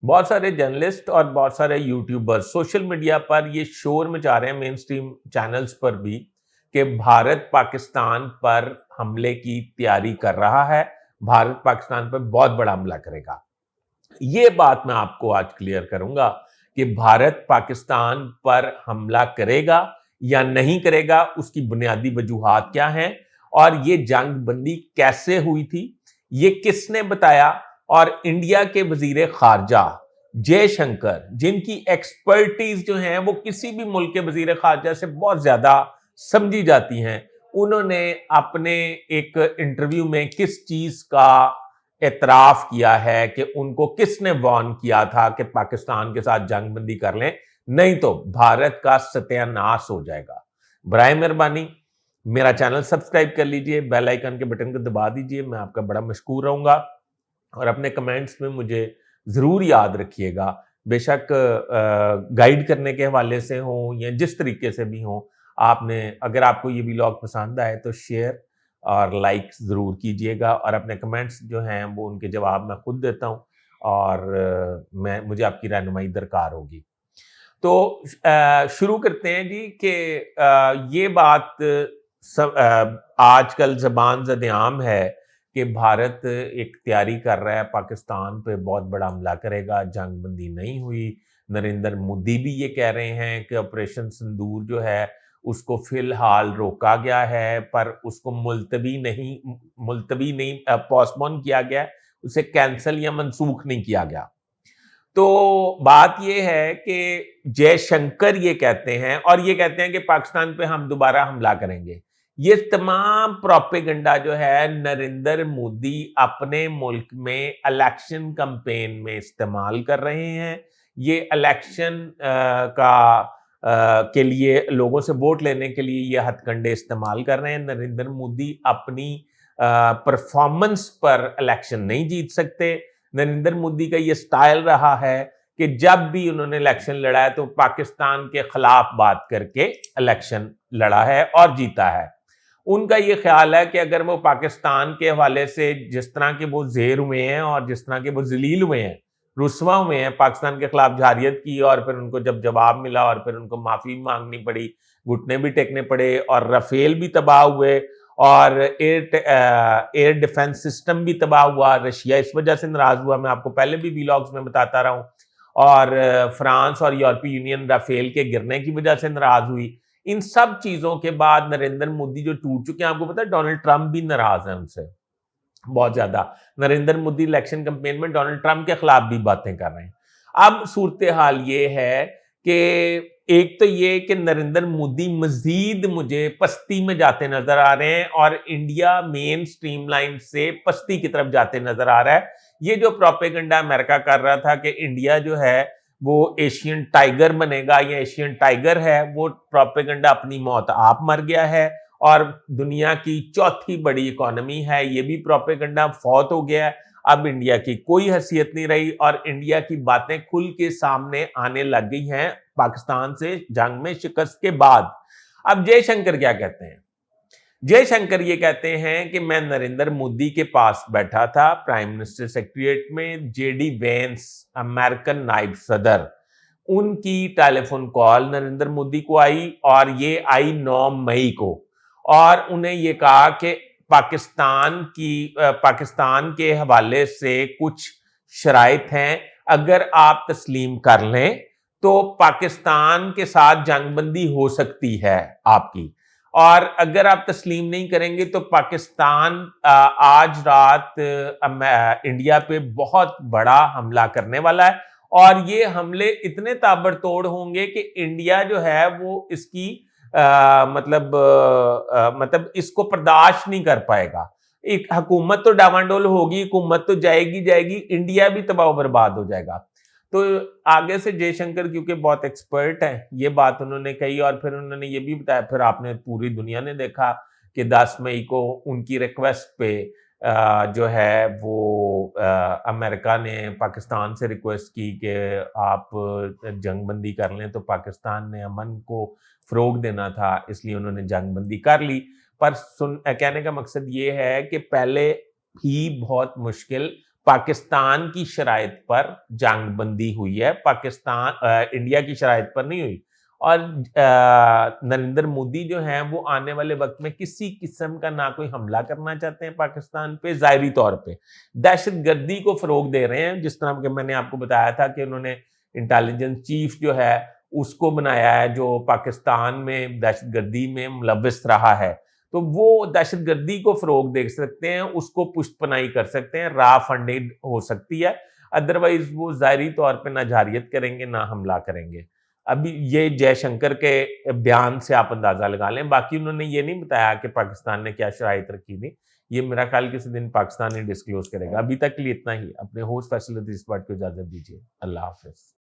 बहुत सारे जर्नलिस्ट और बहुत सारे यूट्यूबर्स सोशल मीडिया पर ये शोर मचा रहे हैं, मेन स्ट्रीम चैनल्स पर भी, कि भारत पाकिस्तान पर हमले की तैयारी कर रहा है, भारत पाकिस्तान पर बहुत बड़ा हमला करेगा। ये बात मैं आपको आज क्लियर करूंगा कि भारत पाकिस्तान पर हमला करेगा या नहीं करेगा, उसकी बुनियादी वजूहात क्या हैं और ये जंग बंदी कैसे हुई थी, ये किसने बताया। और इंडिया के वजीर खारजा जयशंकर, जिनकी एक्सपर्टीज जो है वो किसी भी मुल्क के वजीर खारजा से बहुत ज्यादा समझी जाती हैं, उन्होंने अपने एक इंटरव्यू में किस चीज का एतराफ किया है कि उनको किसने वार्न किया था कि पाकिस्तान के साथ जंग बंदी कर लें, नहीं तो भारत का सत्यानाश हो जाएगा। बराए मेहरबानी मेरा चैनल सब्सक्राइब कर लीजिए, बेल आइकन के बटन को दबा दीजिए, मैं आपका बड़ा मशकूर रहूंगा। और अपने कमेंट्स में मुझे जरूर याद रखिएगा, बेशक गाइड करने के हवाले से हो या जिस तरीके से भी हो, आपने अगर आपको ये व्लॉग पसंद आए तो शेयर और लाइक ज़रूर कीजिएगा, और अपने कमेंट्स जो हैं वो उनके जवाब मैं खुद देता हूँ, और मुझे आपकी रहनुमाई दरकार होगी। तो शुरू करते हैं जी कि ये बात आजकल ज़बान ज़द-ए-आम है कि भारत एक तैयारी कर रहा है, पाकिस्तान पे बहुत बड़ा हमला करेगा, जंग बंदी नहीं हुई। नरेंद्र मोदी भी ये कह रहे हैं कि ऑपरेशन सिंदूर जो है उसको फिलहाल रोका गया है, पर उसको मुलतवी नहीं पोस्टपोन किया गया, उसे कैंसिल या मनसूख नहीं किया गया। तो बात ये है कि जयशंकर ये कहते हैं, और ये कहते हैं कि पाकिस्तान पे हम दोबारा हमला करेंगे। ये तमाम प्रोपेगेंडा जो है नरेंद्र मोदी अपने मुल्क में इलेक्शन कैंपेन में इस्तेमाल कर रहे हैं। ये इलेक्शन के लिए लोगों से वोट लेने के लिए ये हथकंडे इस्तेमाल कर रहे हैं। नरेंद्र मोदी अपनी परफॉर्मेंस पर इलेक्शन नहीं जीत सकते। नरेंद्र मोदी का ये स्टाइल रहा है कि जब भी उन्होंने इलेक्शन लड़ा है तो पाकिस्तान के खिलाफ बात करके इलेक्शन लड़ा है और जीता है। उनका ये ख्याल है कि अगर वो पाकिस्तान के हवाले से जिस तरह के वो जेर हुए हैं और जिस तरह के वो जलील हुए हैं, रुसवा हुए हैं, पाकिस्तान के खिलाफ जारियत की और फिर उनको जब जवाब मिला और फिर उनको माफी मांगनी पड़ी, घुटने भी टेकने पड़े, और राफेल भी तबाह हुए, और एयर डिफेंस सिस्टम भी तबाह हुआ। रशिया इस वजह से नाराज हुआ, मैं आपको पहले भी व्लॉग्स में बताता रहा हूं, और फ्रांस और यूरोपीय यूनियन राफेल के गिरने की वजह से नाराज हुई। इन सब चीजों के बाद नरेंद्र मोदी जो टूट चुके हैं, आपको पता है डोनाल्ड ट्रंप भी नाराज है उनसे बहुत ज्यादा। नरेंद्र मोदी इलेक्शन कैंपेन में डोनाल्ड ट्रंप के खिलाफ भी बातें कर रहे हैं। अब सूरत हाल ये है कि एक तो ये कि नरेंद्र मोदी मजीद मुझे पस्ती में जाते नजर आ रहे हैं और इंडिया मेन स्ट्रीम लाइन से पस्ती की तरफ जाते नजर आ रहा है। ये जो प्रोपेगेंडा अमेरिका कर रहा था कि इंडिया जो है वो एशियन टाइगर बनेगा या एशियन टाइगर है, वो प्रोपेगेंडा अपनी मौत आप मर गया है। और दुनिया की चौथी बड़ी इकोनॉमी है, ये भी प्रोपेगेंडा फौत हो गया है। अब इंडिया की कोई हैसियत नहीं रही और इंडिया की बातें खुल के सामने आने लग गई हैं पाकिस्तान से जंग में शिकस्त के बाद। अब जयशंकर क्या कहते हैं? जयशंकर ये कहते हैं कि मैं नरेंद्र मोदी के पास बैठा था प्राइम मिनिस्टर सेक्रेटरीट में, जेडी वेंस अमेरिकन नायब सदर, उनकी टेलीफोन कॉल नरेंद्र मोदी को आई, और ये आई 9 मई को, और उन्हें ये कहा कि पाकिस्तान के हवाले से कुछ शराइत हैं, अगर आप तस्लीम कर लें तो पाकिस्तान के साथ जंगबंदी हो सकती है आपकी, और अगर आप तस्लीम नहीं करेंगे तो पाकिस्तान आज रात इंडिया पे बहुत बड़ा हमला करने वाला है, और ये हमले इतने ताबड़तोड़ होंगे कि इंडिया जो है वो इसकी मतलब इसको बर्दाश्त नहीं कर पाएगा। एक हुकूमत तो डावांडोल होगी, हुकूमत तो जाएगी, इंडिया भी तबाह बर्बाद हो जाएगा। तो आगे से जयशंकर क्योंकि बहुत एक्सपर्ट है, ये बात उन्होंने कही, और फिर उन्होंने ये भी बताया, फिर आपने पूरी दुनिया ने देखा कि 10 मई को उनकी रिक्वेस्ट पे जो है वो अमेरिका ने पाकिस्तान से रिक्वेस्ट की कि आप जंगबंदी कर लें, तो पाकिस्तान ने अमन को फरोग देना था, इसलिए उन्होंने जंगबंदी कर ली। पर कहने का मकसद ये है कि पहले ही बहुत मुश्किल पाकिस्तान की शराइत पर जंग बंदी हुई है, इंडिया की शराइत पर नहीं हुई। और नरेंद्र मोदी जो हैं वो आने वाले वक्त में किसी किस्म का ना कोई हमला करना चाहते हैं पाकिस्तान पे, ज़ाहिरी तौर पे दहशतगर्दी को फ़रोग़ दे रहे हैं। जिस तरह कि मैंने आपको बताया था कि उन्होंने इंटेलिजेंस चीफ जो है उसको बनाया है, जो पाकिस्तान में दहशतगर्दी में मुलव्वस रहा है, तो वो दहशतगर्दी को फ़रोग़ दे सकते हैं, उसको पुष्टपनाही कर सकते हैं, रा फंडिंग हो सकती है। अदरवाइज़ वो ज़ाहिरी तौर पे ना जारियत करेंगे, ना हमला करेंगे। अभी ये जयशंकर के बयान से आप अंदाज़ा लगा लें, बाकी उन्होंने ये नहीं बताया कि पाकिस्तान ने क्या शराइत रखी थी। ये मेरा ख़्याल किसी दिन पाकिस्तान ही डिस्क्लोज़ करेगा। अभी तक के लिए इतना ही। अपने होस्ट फैसल को इजाज़त दीजिए। अल्लाह हाफ़िज़।